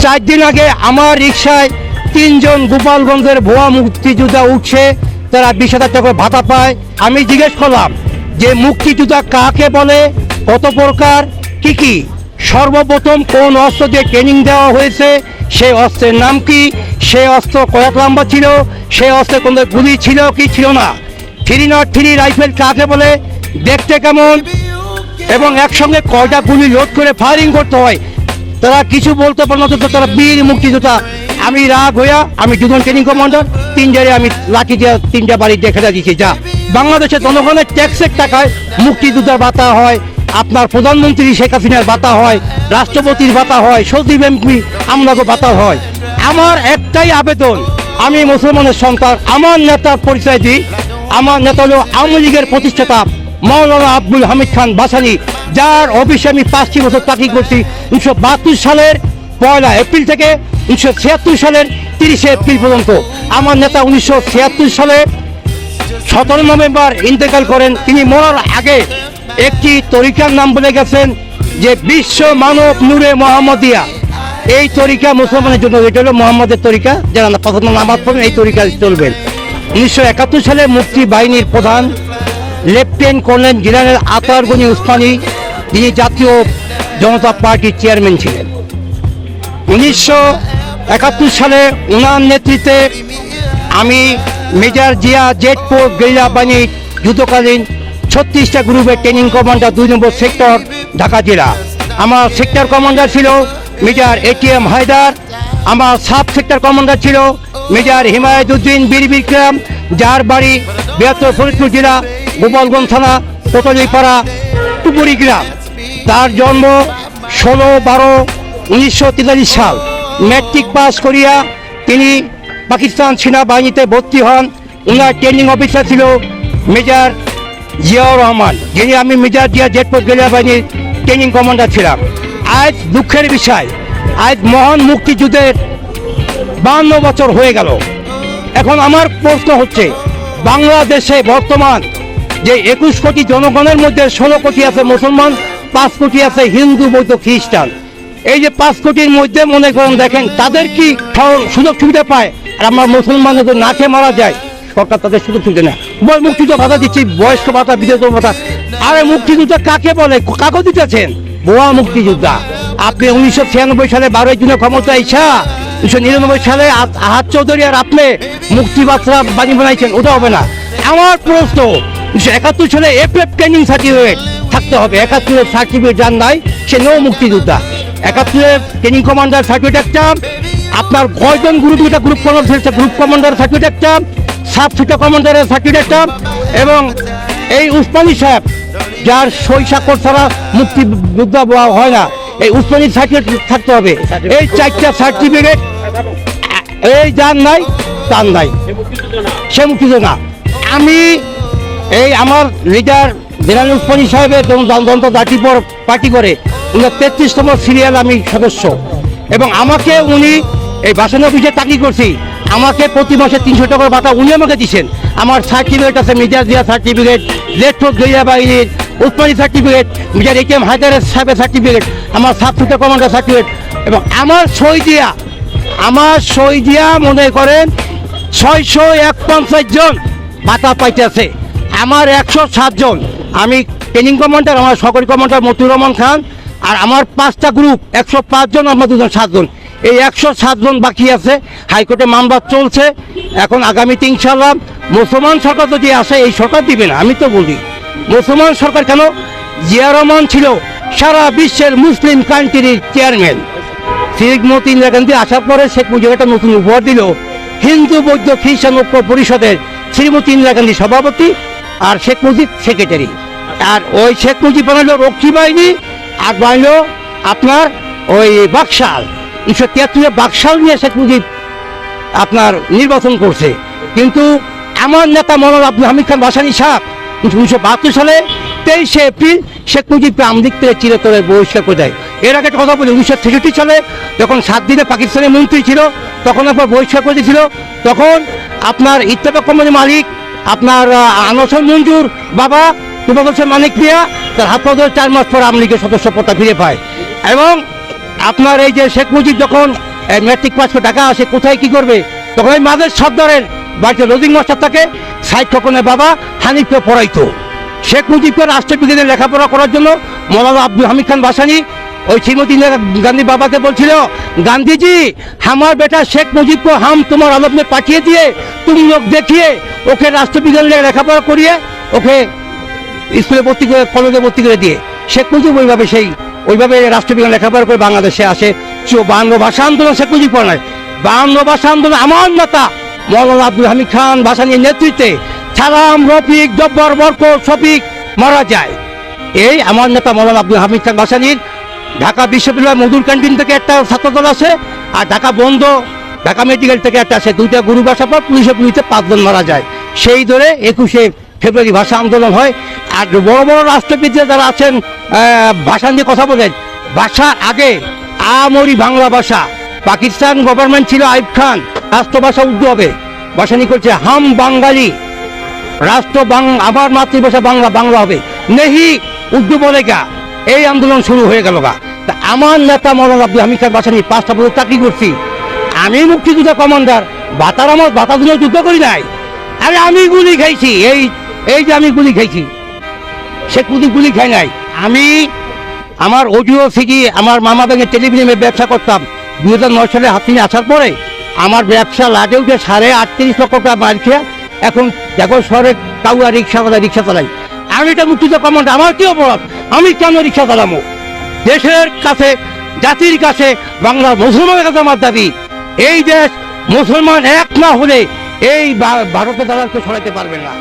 4 দিন আগে আমার রিক্সায় 3 জন গোপালগঞ্জের ভুয়া মুক্তিযোদ্ধা উঠছে, তারা 20,000 টাকা ভাতা পায়। আমি জিজ্ঞেস করলাম যে মুক্তিযোদ্ধা কাকে বলে, কত প্রকার, কি কি, সর্বপ্রথম কোন অস্ত্র দিয়ে ট্রেনিং দেওয়া হয়েছে, সেই অস্ত্রের নাম কি, সেই অস্ত্র কয়েক লম্বা ছিল, সেই অস্ত্রে কোনো গুলি ছিল কি ছিল না, 303 রাইফেল কাকে বলে, দেখতে কেমন, এবং একসঙ্গে কয়টা গুলি লোড করে ফায়ারিং করতে হয়, তারা কিছু বলতে পারে না। তো তারা বীর মুক্তিযোদ্ধা। আমি রাগ হইয়া আমি 2 জন ট্রেনিং কমান্ডার, 3 জারে আমি লাঠি দিয়ে 3টা বাড়ি দেখে দিয়েছি। যা বাংলাদেশের জনগণের ট্যাক্সের টাকায় মুক্তিযোদ্ধার ভাতা হয়, আপনার প্রধানমন্ত্রী শেখ হাসিনার ভাতা হয়, রাষ্ট্রপতির ভাতা হয়, সচিব এমপি আমলাকে ভাতা হয়। আমার একটাই আবেদন, আমি মুসলমানের সন্তান, আমার নেতার পরিচয় দিই। আমার নেতা হলো আওয়ামী লীগের প্রতিষ্ঠাতা মাওলানা আব্দুল হামিদ খান বাসানি, যার অফিসে আমি 5টি বছর চাকরি করছি 1972 সালের 1 এপ্রিল থেকে 1976 সালের 30 এপ্রিল পর্যন্ত। আমার নেতা 1976 সালে 17 নভেম্বর ইন্তেকাল করেন। তিনি মরার আগে একটি তরিকার নাম বলে গেছেন যে বিশ্ব মানব নূরে মোহাম্মদিয়া। এই তরিকা মুসলমানের জন্য, এটা হলো মোহাম্মদের তরিকা, যারা প্রথম নামাজ পড়বেন এই তরিকা চলবেন। 1971 সালে মুক্তি বাহিনীর প্রধান লেফটেন্যান্ট কর্নেল জেনারেল আতার গনি উসমানী, তিনি জাতীয় জনতা পার্টির চেয়ারম্যান ছিলেন। 1971 সালে ওনার নেতৃত্বে আমি মেজর জিয়া জেটপোর্ট গেরিলা বাহিনীর যুদ্ধকালীন 36টা গ্রুপের ট্রেনিং কমান্ডার, 2 নম্বর সেক্টর, ঢাকা জেলা। আমার সেক্টর কমান্ডার ছিল মেজর ATM হায়দার। আমার সাব সেক্টর কমান্ডার ছিল মেজর হিমায়তুদ্দিন বীর বিক্রম, যার বাড়ি বৃহত্তর ফরিদপুর জেলা, গোপালগঞ্জ থানা, কোতলিপাড়া, টুপুরি গ্রাম। তার জন্ম 16/12/1943 সাল। ম্যাট্রিক পাস করিয়া তিনি পাকিস্তান সেনাবাহিনীতে ভর্তি হন। ওনার ট্রেনিং অফিসার ছিল মেজর জিয়াউর রহমান, যিনি আমি মেজর জিয়া জেটপোর্ট গেরিলা বাহিনীর ট্রেনিং কমান্ডার ছিলাম। আজ দুঃখের বিষয়, আজ মহান মুক্তিযুদ্ধের 52 বছর হয়ে গেল। এখন আমার প্রশ্ন হচ্ছে, বাংলাদেশে বর্তমান যে 21 কোটি জনগণের মধ্যে 16 কোটি আছে মুসলমান, 5 কোটি আছে হিন্দু, বৌদ্ধ, খ্রিস্টান। এই যে 5 কোটির মধ্যে মনে করেন, দেখেন তাদের কি সুযোগ সুবিধা পায়, আর আমার মুসলমানদের না খেয়ে মারা যায়, সরকার তাদের সুযোগ সুবিধা নেয়। মুক্তিযুদ্ধ ভাতা দিচ্ছি, বয়স্ক ভাতা, বিধবা ভাতা। আরে মুক্তিযুদ্ধ কাকে বলে, কাকে দিতেছেন? ভুয়া মুক্তিযোদ্ধা। আপনি 1996 সালে 12 জুনে ক্ষমতা আইসা 1999 সালে আহাদ চৌধুরী আর আপনি মুক্তি বার্তা বাণী বানাইছেন, ওটা হবে না। আমার প্রশ্ন, 1971 সালে এফএফ ট্রেনিং সার্টিফিকেট থাকতে হবে। 71 সার্টিফিকেট যার নাই সে নো মুক্তিযোদ্ধা। 71 ট্রেনিং কমান্ডার সার্টিফিকেট একটা, আপনার কয়জন গ্রুপ কমান্ডার সার্টিফিকেট একটা, সাব সেক্টর কমান্ডারের সার্টিফিকেট একটা, এবং এই উসমানী সাহেব যার সই স্বাক্ষর ছাড়া মুক্তিযোদ্ধা হয় না, এই উসমানী সার্টিফিকেট থাকতে হবে। এই 4টা সার্টিফিকেট এই যার নাই তার নাই, সে মুক্তিযোদ্ধা না। আমি এই আমার লিডার জেনারেল উসমানী সাহেবের জনতা পার্টি করে 33তম সিরিয়াল আমি সদস্য, এবং আমাকে উনি এই বাসন অফিসে চাকরি করছি, আমাকে প্রতি মাসে 300 টাকার ভাতা উনি আমাকে দিচ্ছেন। আমার সার্টিফিকেট আছে, major Zia certificate, lieutenant guerrilla বাহিনীর উসমানী সার্টিফিকেট, মেজর ATM হায়দারের সাহেবের সার্টিফিকেট, আমার সাব সেক্টর কমান্ডার সার্টিফিকেট, এবং আমার সই দিয়া মনে করেন 651 জন ভাতা পাইতেছে। আমার 107 জন, আমি ট্রেনিং কমান্ডার, আমার সহকারী কমান্ডার মতিউর রহমান খান, আর আমার 5টা গ্রুপ 105 জন, আমার 2 জন 7 জন। এই 107 জন বাকি আছে, হাইকোর্টে মামলা চলছে। এখন আগামীতে ইনশাআল্লাহ মুসলমান সরকার যদি আসে, এই সরকার দিবে না, আমি তো বলি মুসলমান সরকার কেন, জিয়া রহমান ছিল সারা বিশ্বের মুসলিম কান্ট্রির চেয়ারম্যান। শেখ মুজিব ইন্দিরা গান্ধী আসার পরে শেখ মুজিব একটা নতুন উপহার দিল, হিন্দু বৌদ্ধ খ্রিস্টান ঐক্য পরিষদের শ্রীমতী ইন্দিরা গান্ধী সভাপতি আর শেখ মুজিব সেক্রেটারি। আর ওই শেখ মুজিব বানালো রক্ষী বাহিনী, আর বানালো আপনার ওই বাকশাল। 1973 বাকশাল নিয়ে শেখ মুজিব আপনার নির্বাচন করছে। কিন্তু আমার নেতা মাওলানা আব্দুল হামিদ খান বাসানি সাহেব 1972 সালে 23 এপ্রিল শেখ মুজিবকে আমদিক থেকে চিরতরে বহিষ্কার করে দেয়। এর আগে একটা কথা বলি, 1963 সালে যখন 7 দিনে পাকিস্তানের মন্ত্রী ছিল, তখন আপনার বহিষ্কার করে দিয়েছিল। তখন আপনার ইত্তেফাক কোম্পানির মালিক আপনার আনসার মঞ্জুর বাবা তুফাক হোসেন মানিক মিয়া, তার হাত পা 4 মাস পর আওয়ামী লীগের সদস্য পদটা ফিরে পায়। এবং আপনার এই যে শেখ মুজিব যখন ম্যাট্রিক পাস করে টাকা আসে, কোথায় কি করবে? তখন ওই মাদের সর্দারের বাড়িতে রোজিং মাস্টার থাকে, সাইড খোকনের বাবা হানিফকে পড়াইতো। শেখ মুজিবকে রাষ্ট্রবিজ্ঞানে লেখাপড়া করার জন্য মৌলানা আব্দুল হামিদ খান ভাসানী ওই শ্রীমতী ইন্দিরা গান্ধী বাবাকে বলছিল, গান্ধীজি আমার বেটা শেখ মুজিব को हम তোমার আদব में পাঠিয়ে দিয়ে তুমি লোক দেখিয়ে ওকে রাষ্ট্রবিজ্ঞান লেখাপড়া করিয়ে ওকে স্কুলে ভর্তি করে, কলেজে ভর্তি করে দিয়ে শেখ মুজিব ওইভাবে রাষ্ট্রবিজ্ঞান লেখাপড়া করে বাংলাদেশে আসে। 52 ভাষা আন্দোলন শেখ মুজিব পড়ায়, 52 ভাষা আন্দোলন আমার নেতা মৌলানা আব্দুল হামিদ খান ভাসানীর নেতৃত্বে সালাম, রফিক, জব্বার, বরকত, শফিক মারা যায়। এই আমার নেতা মৌলানা আব্দুল হামিদ খান ভাসানীর ঢাকা বিশ্ববিদ্যালয় মধুর ক্যান্টিন থেকে একটা ছাত্রদল আছে, আর ঢাকা বন্ধ ঢাকা মেডিকেল থেকে একটা আছে। দুইটা গুরু ভাষা পর পুলিশে 5 জন মারা যায়। সেই ধরে 21শে ফেব্রুয়ারি ভাষা আন্দোলন হয়। আর বড় বড় রাষ্ট্রবিদরা যারা আছেন ভাষা নিয়ে কথা বলেন, ভাষার আগে আমরি বাংলা ভাষা, পাকিস্তান গভর্নমেন্ট ছিল আইব খান, রাষ্ট্রভাষা উর্দু হবে, ভাষানি করছে হাম বাঙালি, আমার মাতৃভাষা বাংলা, বাংলা হবে, নেহি উর্দু বলেগা। এই আন্দোলন শুরু হয়ে গেল গা। তা আমার নেতা মৌলানা আব্দুল হামিদ খান ভাসানী 5টা বছর চাকরি করছি, আমি মুক্তিযোদ্ধা কমান্ডার, বাতার দিনেও যুদ্ধ করি নাই। আরে আমি গুলি খাইছি, এই যে আমি গুলি খাইছি, সে গুলি খাই নাই। আমি আমার অডিও সিডি, আমার মামা ব্যাংকের টেলিভিশনে ব্যবসা করতাম। 2009 সালে হাতিনে আসার পরে আমার ব্যবসা লাগে উঠে 38.5 লক্ষ টাকা মার খেয়ে এখন দেখো শহরে কাউয়া রিক্সা চালাই। আমি এটা মুক্তিযোদ্ধা কমান্ডার, আমার কি অপরাধ? আমি কেন রিক্সা চালাবো? দেশের কাছে, জাতির কাছে, বাংলার মুসলমানের কাছে আমার দাবি, এই দেশ মুসলমান এক না হলে এই ভারতের দ্বারা কেউ সরাইতে পারবে না।